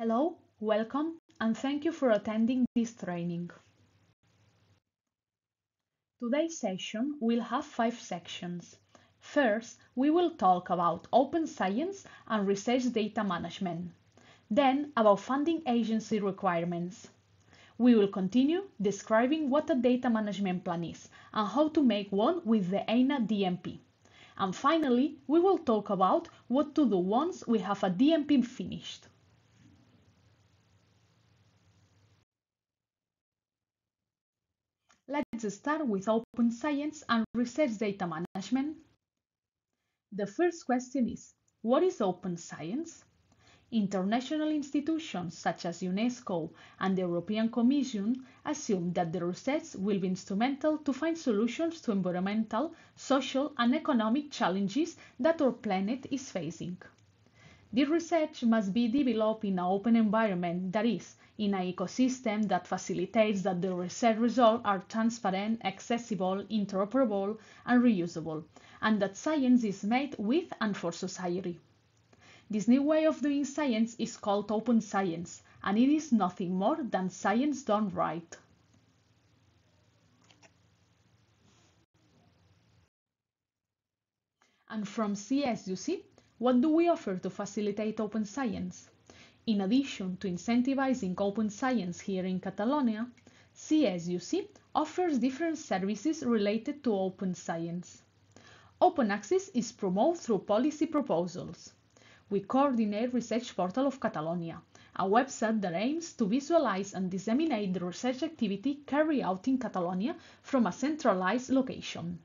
Hello, welcome, and thank you for attending this training. Today's session will have 5 sections. First, we will talk about open science and research data management. Then, about funding agency requirements. We will continue describing what a data management plan is and how to make one with the eiNa DMP. And finally, we will talk about what to do once we have a DMP finished. Let's start with open science and research data management. The first question is, what is open science? International institutions such as UNESCO and the European Commission assume that the research will be instrumental to find solutions to environmental, social and economic challenges that our planet is facing. The research must be developed in an open environment, that is, in an ecosystem that facilitates that the research results are transparent, accessible, interoperable, and reusable, and that science is made with and for society. This new way of doing science is called open science, and it is nothing more than science done right. And from CSUC, what do we offer to facilitate open science? In addition to incentivizing open science here in Catalonia, CSUC offers different services related to open science. Open access is promoted through policy proposals. We coordinate Research Portal of Catalonia, a website that aims to visualize and disseminate the research activity carried out in Catalonia from a centralized location.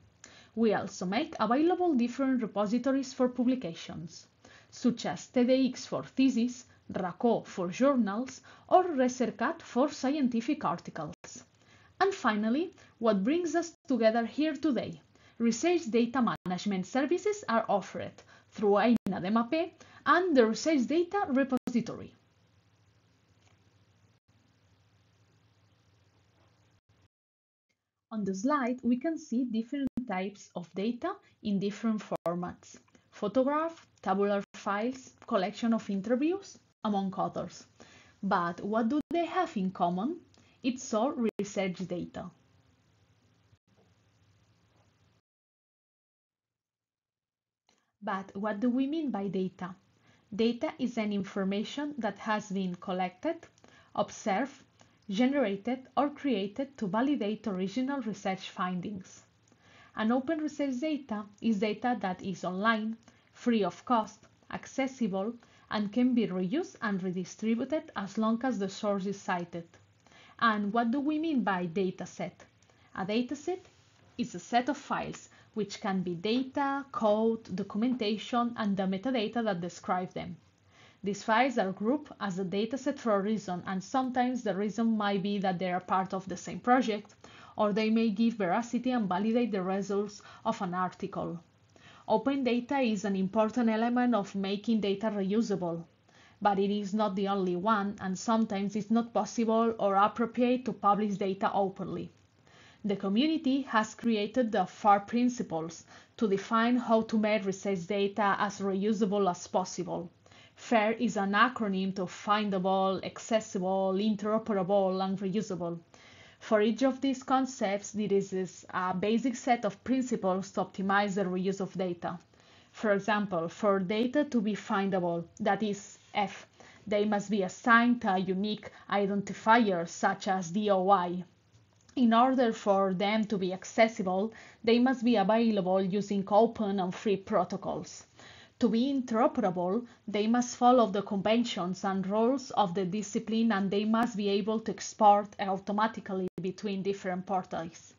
We also make available different repositories for publications, such as TDX for thesis, RACO for journals, or ResearchCat for scientific articles. And finally, what brings us together here today? Research data management services are offered through eiNa DMP and the Research Data Repository. On the slide, we can see different types of data in different formats: photograph, tabular files, collection of interviews, among others. But what do they have in common? It's all research data. But what do we mean by data? Data is an information that has been collected, observed, generated or created to validate original research findings. An open research data is data that is online, free of cost, accessible, and can be reused and redistributed as long as the source is cited. And what do we mean by dataset? A dataset is a set of files which can be data, code, documentation, and the metadata that describe them. These files are grouped as a dataset for a reason, and sometimes the reason might be that they are part of the same project, or they may give veracity and validate the results of an article. Open data is an important element of making data reusable, but it is not the only one, and sometimes it's not possible or appropriate to publish data openly. The community has created the FAIR principles to define how to make research data as reusable as possible. FAIR is an acronym to findable, accessible, interoperable, and reusable. For each of these concepts, there is a basic set of principles to optimize the reuse of data. For example, for data to be findable, that is F, they must be assigned a unique identifier such as DOI. In order for them to be accessible, they must be available using open and free protocols. To be interoperable, they must follow the conventions and rules of the discipline, and they must be able to export automatically between different portals.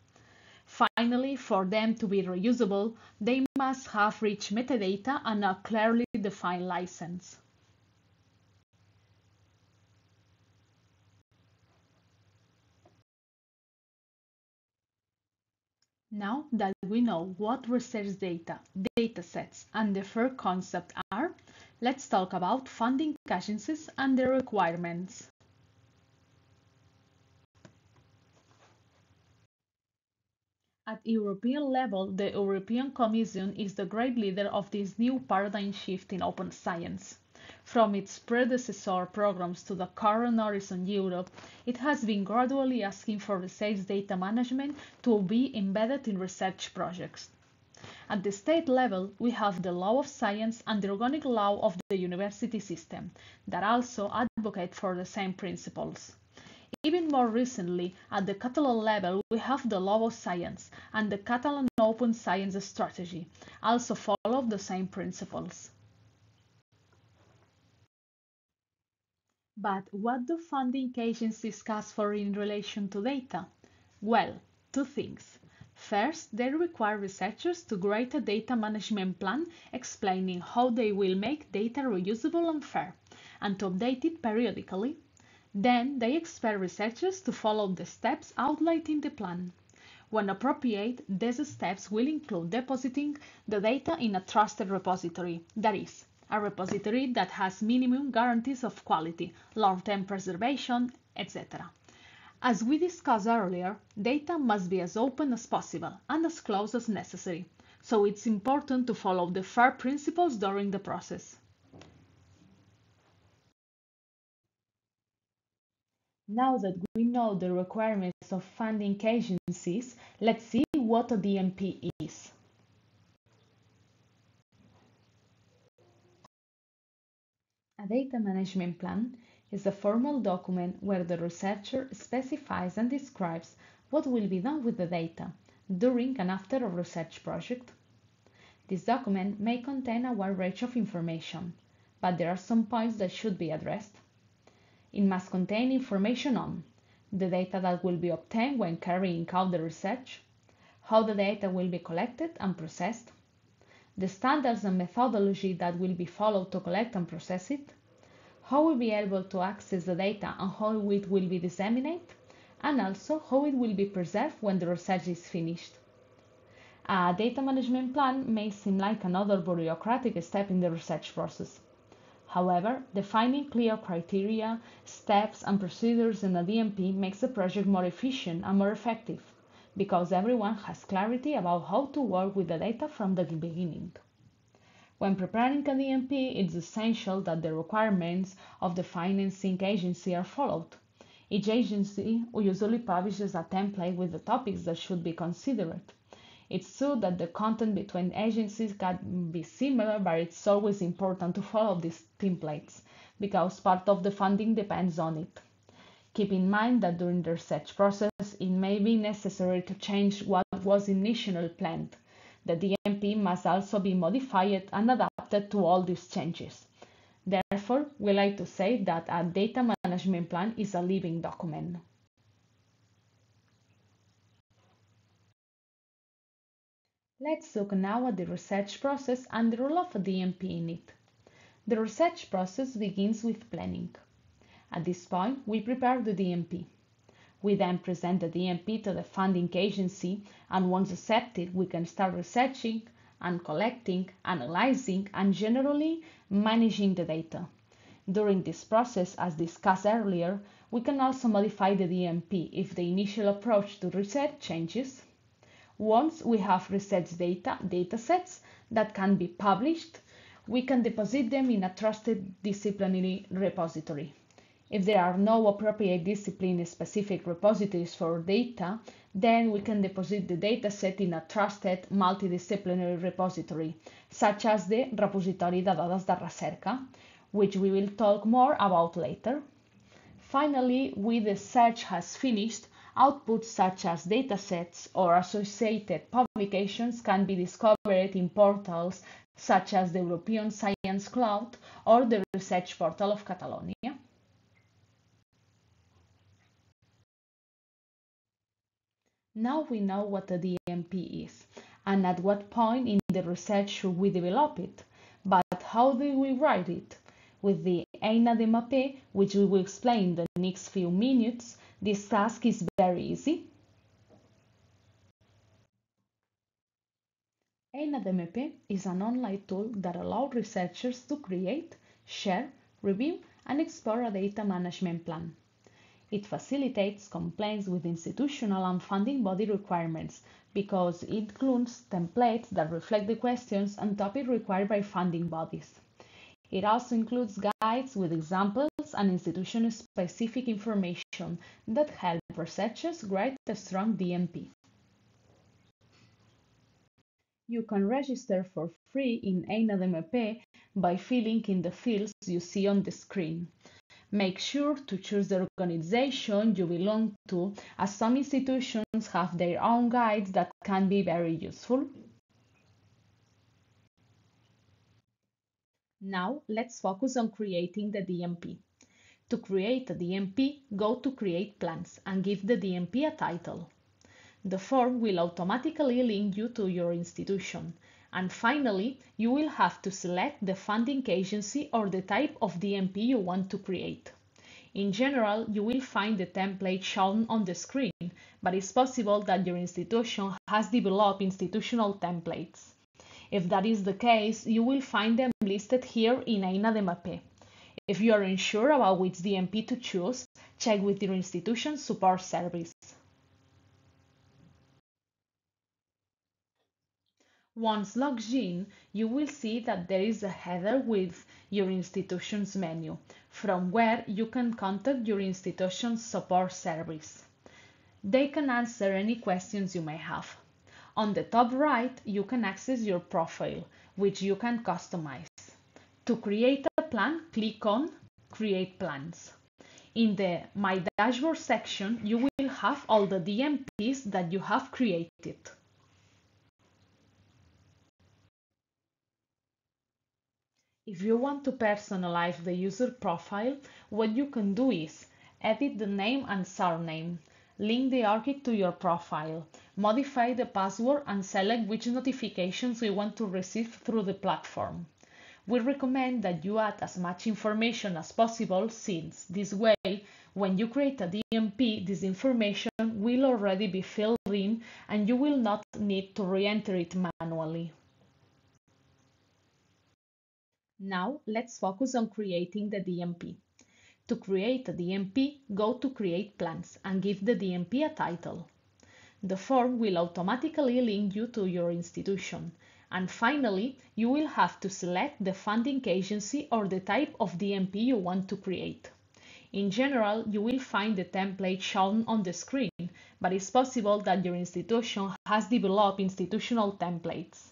Finally, for them to be reusable, they must have rich metadata and a clearly defined license. Now that we know what research data, datasets, and the FAIR concept are, let's talk about funding agencies and their requirements. At European level, the European Commission is the great leader of this new paradigm shift in open science. From its predecessor programs to the current Horizon Europe, it has been gradually asking for research data management to be embedded in research projects. At the state level, we have the law of science and the organic law of the university system that also advocate for the same principles. Even more recently, at the Catalan level, we have the law of science and the Catalan Open Science Strategy, also follow the same principles. But what do funding agencies ask for in relation to data? Well, two things. First, they require researchers to create a data management plan explaining how they will make data reusable and fair, and to update it periodically. Then, they expect researchers to follow the steps outlined in the plan. When appropriate, these steps will include depositing the data in a trusted repository, that is, a repository that has minimum guarantees of quality, long-term preservation, etc. As we discussed earlier, data must be as open as possible and as close as necessary, so it's important to follow the FAIR principles during the process. Now that we know the requirements of funding agencies, let's see what a DMP is. A data management plan is a formal document where the researcher specifies and describes what will be done with the data during and after a research project. This document may contain a wide range of information, but there are some points that should be addressed. It must contain information on the data that will be obtained when carrying out the research, how the data will be collected and processed, the standards and methodology that will be followed to collect and process it, how we'll be able to access the data and how it will be disseminated, and also how it will be preserved when the research is finished. A data management plan may seem like another bureaucratic step in the research process. However, defining clear criteria, steps, and procedures in a DMP makes the project more efficient and more effective, because everyone has clarity about how to work with the data from the beginning. When preparing a DMP, it's essential that the requirements of the financing agency are followed. Each agency usually publishes a template with the topics that should be considered. It's true that the content between agencies can be similar, but it's always important to follow these templates, because part of the funding depends on it. Keep in mind that during the research process, it may be necessary to change what was initially planned. The DMP must also be modified and adapted to all these changes. Therefore, we like to say that a data management plan is a living document. Let's look now at the research process and the role of a DMP in it. The research process begins with planning. At this point, we prepare the DMP. We then present the DMP to the funding agency, and once accepted, we can start researching and collecting, analyzing, and generally managing the data. During this process, as discussed earlier, we can also modify the DMP if the initial approach to research changes. Once we have research datasets that can be published, we can deposit them in a trusted disciplinary repository. If there are no appropriate discipline-specific repositories for data, then we can deposit the dataset in a trusted multidisciplinary repository, such as the Repositori de Dades de Recerca, which we will talk more about later. Finally, when the search has finished, outputs such as datasets or associated publications can be discovered in portals such as the European Science Cloud or the Research Portal of Catalonia. Now we know what a DMP is and at what point in the research should we develop it, but how do we write it? With the eiNa DMP, which we will explain in the next few minutes, this task is very easy. eiNa DMP is an online tool that allows researchers to create, share, review, and explore a data management plan. It facilitates compliance with institutional and funding body requirements because it includes templates that reflect the questions and topics required by funding bodies. It also includes guides with examples and institution-specific information that help researchers write a strong DMP. You can register for free in eiNa DMP by filling in the fields you see on the screen. Make sure to choose the organization you belong to, as some institutions have their own guides that can be very useful. Now let's focus on creating the DMP. To create a DMP, go to Create Plans and give the DMP a title. The form will automatically link you to your institution. And finally, you will have to select the funding agency or the type of DMP you want to create. In general, you will find the template shown on the screen, but it's possible that your institution has developed institutional templates. If that is the case, you will find them listed here in eiNa DMP. If you are unsure about which DMP to choose, check with your institution's support service. Once logged in, you will see that there is a header with your institution's menu, from where you can contact your institution's support service. They can answer any questions you may have. On the top right, you can access your profile, which you can customize. To create a plan, click on Create Plans. In the My Dashboard section, you will have all the DMPs that you have created. If you want to personalize the user profile, what you can do is edit the name and surname, link the archive to your profile, modify the password and select which notifications you want to receive through the platform. We recommend that you add as much information as possible, since this way, when you create a DMP, this information will already be filled in and you will not need to re-enter it manually. Now let's focus on creating the DMP. To create a DMP, go to Create Plans and give the DMP a title. The form will automatically link you to your institution. And finally, you will have to select the funding agency or the type of DMP you want to create. In general, you will find the template shown on the screen, but it's possible that your institution has developed institutional templates.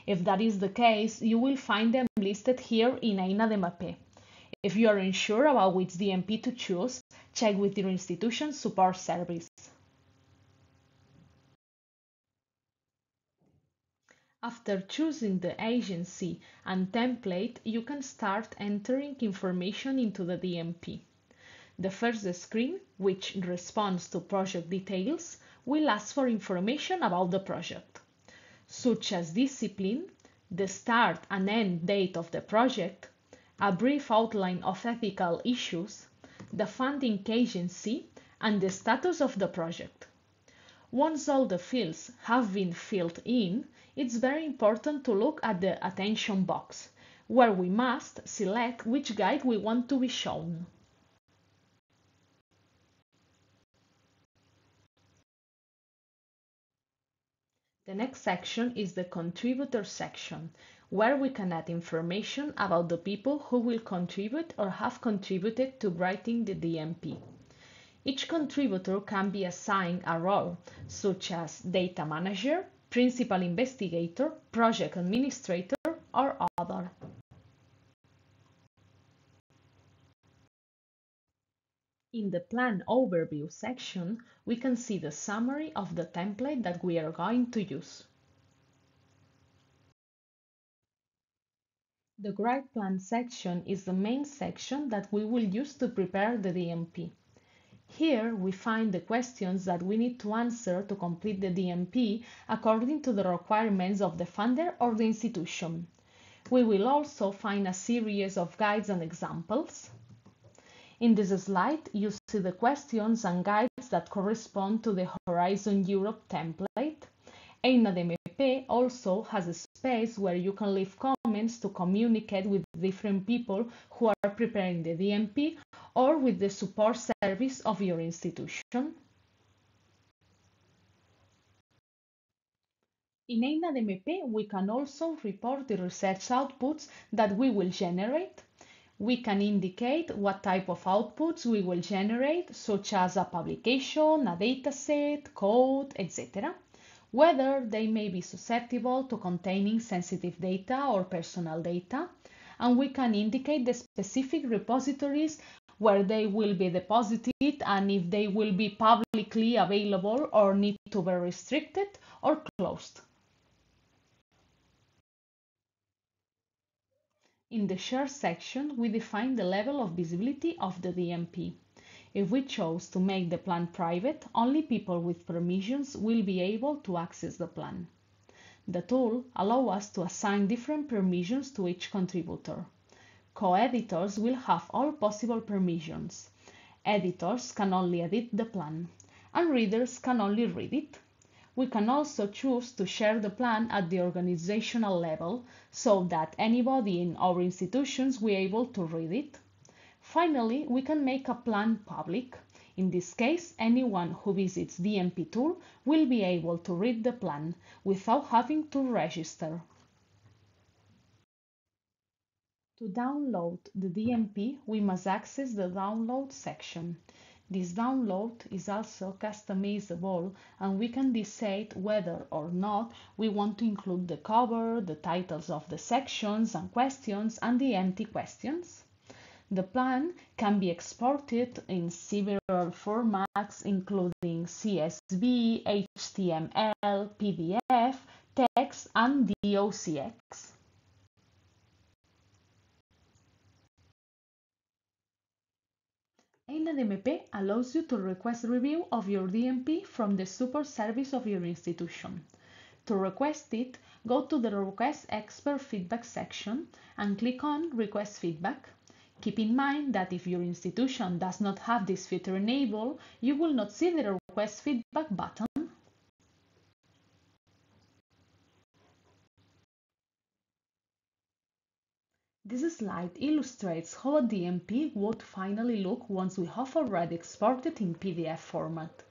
If that is the case, you will find them listed here in eiNa DMP. If you are unsure about which DMP to choose, check with your institution's support service. After choosing the agency and template, you can start entering information into the DMP. The first screen, which responds to project details, will ask for information about the project, such as discipline, the start and end date of the project, a brief outline of ethical issues, the funding agency, and the status of the project. Once all the fields have been filled in, it's very important to look at the attention box, where we must select which guide we want to be shown. The next section is the Contributor section, where we can add information about the people who will contribute or have contributed to writing the DMP. Each contributor can be assigned a role, such as data manager, principal investigator, project administrator, or other. In the Plan Overview section, we can see the summary of the template that we are going to use. The Guide Plan section is the main section that we will use to prepare the DMP. Here we find the questions that we need to answer to complete the DMP according to the requirements of the funder or the institution. We will also find a series of guides and examples. In this slide, you see the questions and guides that correspond to the Horizon Europe template. eiNa DMP also has a space where you can leave comments to communicate with different people who are preparing the DMP or with the support service of your institution. In eiNa DMP, we can also report the research outputs that we will generate. We can indicate what type of outputs we will generate, such as a publication, a dataset, code, etc. Whether they may be susceptible to containing sensitive data or personal data, and we can indicate the specific repositories where they will be deposited and if they will be publicly available or need to be restricted or closed. In the Share section, we define the level of visibility of the DMP. If we chose to make the plan private, only people with permissions will be able to access the plan. The tool allows us to assign different permissions to each contributor. Co-editors will have all possible permissions. Editors can only edit the plan, and readers can only read it. We can also choose to share the plan at the organizational level so that anybody in our institutions will be able to read it. Finally, we can make a plan public. In this case, anyone who visits DMP tool will be able to read the plan without having to register. To download the DMP, we must access the Download section. This download is also customizable and we can decide whether or not we want to include the cover, the titles of the sections and questions, and the empty questions. The plan can be exported in several formats including CSV, HTML, PDF, text, and DOCX. eiNa DMP allows you to request review of your DMP from the support service of your institution. To request it, go to the Request Expert Feedback section and click on Request Feedback. Keep in mind that if your institution does not have this feature enabled, you will not see the Request Feedback button. This slide illustrates how a DMP would finally look once we have already exported in PDF format.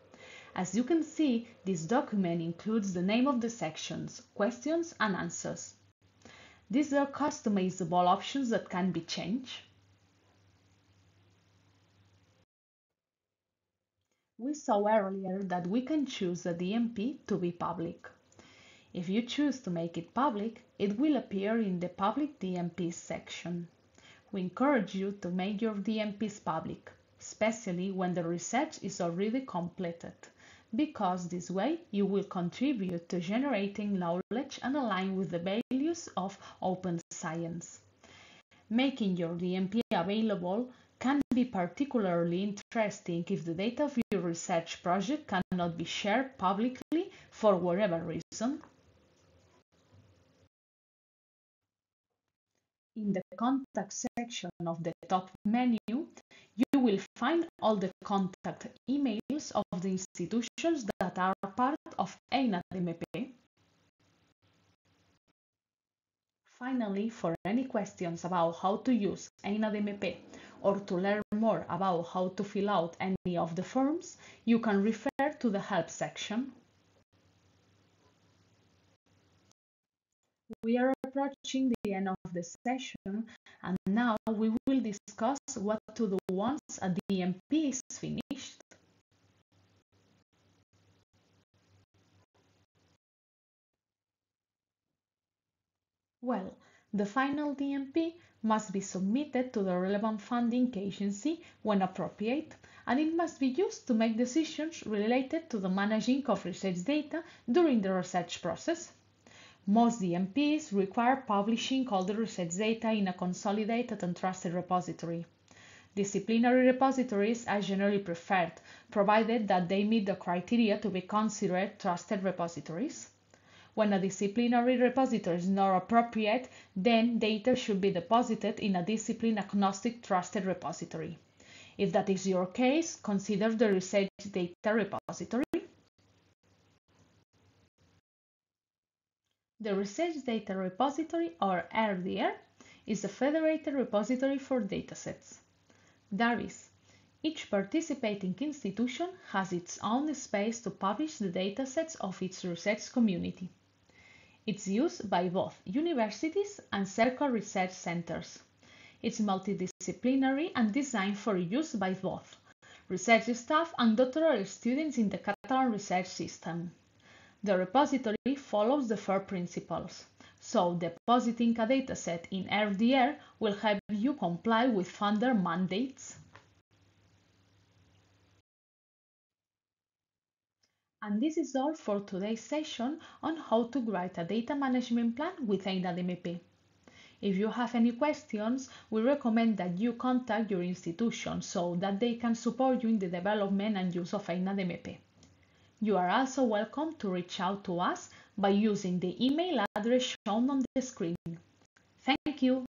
As you can see, this document includes the name of the sections, questions, and answers. These are customizable options that can be changed. We saw earlier that we can choose the DMP to be public. If you choose to make it public, it will appear in the Public DMPs section. We encourage you to make your DMPs public, especially when the research is already completed, because this way you will contribute to generating knowledge and align with the values of open science. Making your DMP available can be particularly interesting if the data of your research project cannot be shared publicly for whatever reason. In the Contact section of the top menu, you will find all the contact emails of the institutions that are part of eiNa DMP. Finally, for any questions about how to use eiNa DMP or to learn more about how to fill out any of the forms, you can refer to the Help section. We are approaching the end of the session, and now we will discuss what to do once a DMP is finished. Well, the final DMP must be submitted to the relevant funding agency when appropriate, and it must be used to make decisions related to the managing of research data during the research process. Most DMPs require publishing all the research data in a consolidated and trusted repository. Disciplinary repositories are generally preferred, provided that they meet the criteria to be considered trusted repositories. When a disciplinary repository is not appropriate, then data should be deposited in a discipline-agnostic trusted repository. If that is your case, consider the Research Data Repository. The Research Data Repository, or RDR, is a federated repository for datasets. That is, each participating institution has its own space to publish the datasets of its research community. It's used by both universities and circle research centers. It's multidisciplinary and designed for use by both research staff and doctoral students in the Catalan research system. The repository follows the FAIR principles, so depositing a dataset in RDR will help you comply with funder mandates. And this is all for today's session on how to write a data management plan with eiNa DMP. If you have any questions, we recommend that you contact your institution so that they can support you in the development and use of eiNa DMP. You are also welcome to reach out to us by using the email address shown on the screen. Thank you.